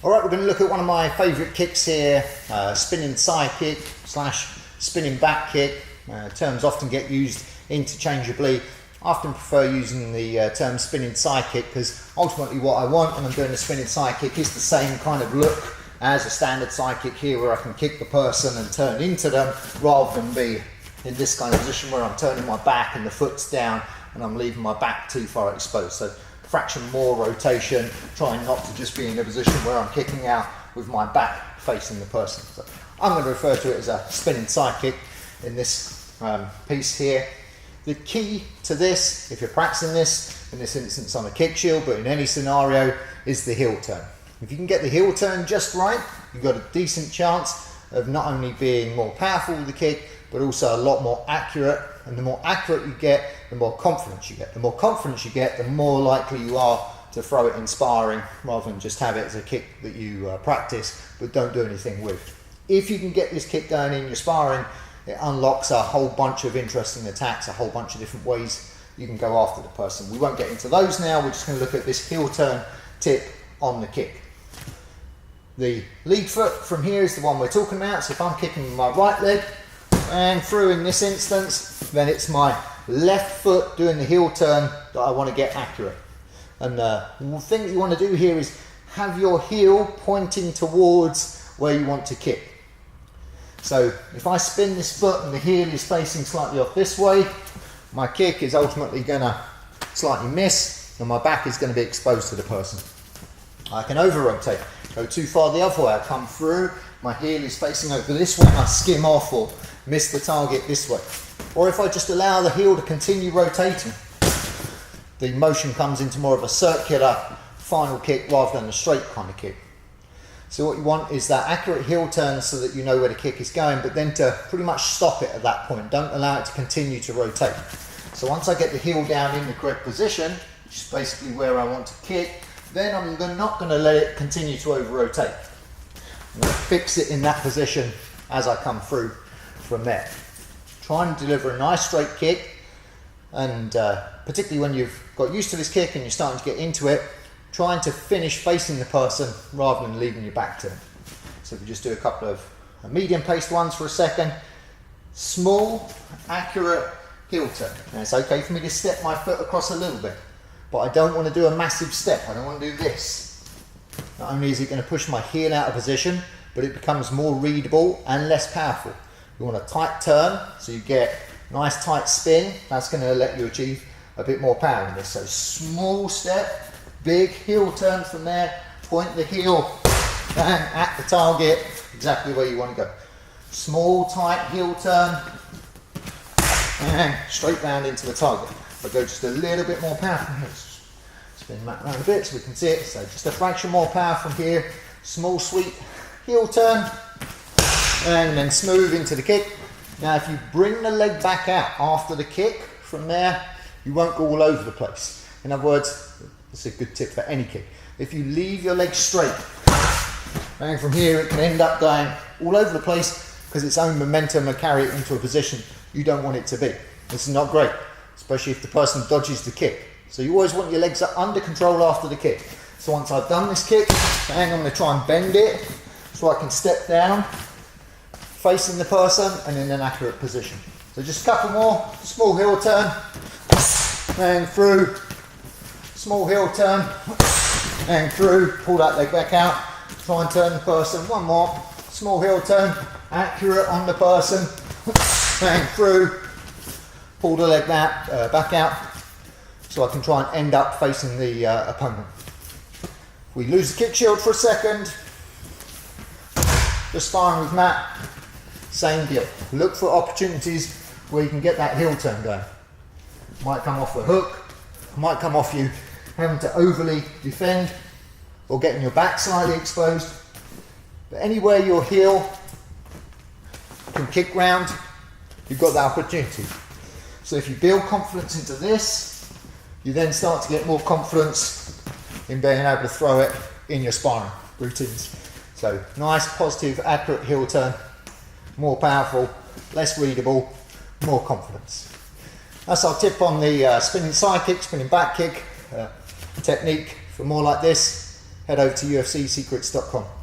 Alright, we're going to look at one of my favourite kicks here, spinning side kick slash spinning back kick. Terms often get used interchangeably. I often prefer using the term spinning side kick because ultimately what I want when I'm doing a spinning side kick is the same kind of look as a standard side kick here, where I can kick the person and turn into them, rather than be in this kind of position where I'm turning my back and the foot's down and I'm leaving my back too far exposed. So fraction more rotation, trying not to just be in a position where I'm kicking out with my back facing the person. So I'm going to refer to it as a spinning side kick in this piece here. The key to this, if you're practicing this, in this instance on a kick shield, but in any scenario, is the heel turn. If you can get the heel turn just right, you've got a decent chance of not only being more powerful with the kick, but also a lot more accurate. And the more accurate you get, the more confidence you get. The more confidence you get, the more likely you are to throw it in sparring, rather than just have it as a kick that you practice but don't do anything with. If you can get this kick going in your sparring, it unlocks a whole bunch of interesting attacks, a whole bunch of different ways you can go after the person. We won't get into those now. We're just going to look at this heel turn tip on the kick. The lead foot from here is the one we're talking about. So if I'm kicking with my right leg and through in this instance, then it's my left foot doing the heel turn that I want to get accurate. And the thing that you want to do here is have your heel pointing towards where you want to kick. So if I spin this foot and the heel is facing slightly off this way, my kick is ultimately going to slightly miss and my back is going to be exposed to the person. I can over rotate, go too far the other way, I come through, my heel is facing over this way, I skim off or miss the target this way. Or if I just allow the heel to continue rotating, the motion comes into more of a circular final kick rather than a straight kind of kick. So what you want is that accurate heel turn so that you know where the kick is going, but then to pretty much stop it at that point. Don't allow it to continue to rotate. So once I get the heel down in the correct position, which is basically where I want to kick, then I'm not going to let it continue to over rotate. I'm going to fix it in that position as I come through from there. Try and deliver a nice straight kick, and particularly when you've got used to this kick and you're starting to get into it, trying to finish facing the person rather than leaving your back to them. So if we just do a couple of medium paced ones for a second. Small, accurate heel turn. Now it's okay for me to step my foot across a little bit, but I don't want to do a massive step. I don't want to do this. Not only is it going to push my heel out of position, but it becomes more readable and less powerful. You want a tight turn, so you get nice tight spin. That's going to let you achieve a bit more power in this. So small step, big heel turn from there, point the heel and at the target, exactly where you want to go. Small tight heel turn and straight round into the target. I'll go just a little bit more power from here. Spin that around a bit so we can see it. So just a fraction more power from here. Small sweet heel turn and then smooth into the kick. Now if you bring the leg back out after the kick from there, you won't go all over the place. In other words, this is a good tip for any kick. If you leave your leg straight, and from here it can end up going all over the place because its own momentum will carry it into a position you don't want it to be. This is not great, especially if the person dodges the kick. So you always want your legs under control after the kick. So once I've done this kick, I'm going to try and bend it so I can step down, facing the person and in an accurate position. So just a couple more, small heel turn, and through, small heel turn, and through, pull that leg back out, try and turn the person, one more, small heel turn, accurate on the person, and through, pull the leg back out, so I can try and end up facing the opponent. If we lose the kick shield for a second, just sparring with Matt, same deal. Look for opportunities where you can get that heel turn going. Might come off a hook, might come off you having to overly defend or getting your back slightly exposed. But anywhere your heel can kick round, you've got that opportunity. So if you build confidence into this, you then start to get more confidence in being able to throw it in your sparring routines. So nice, positive, accurate heel turn, more powerful, less readable, more confidence. That's our tip on the spinning side kick, spinning back kick technique for more like this. head over to ufcsecrets.com.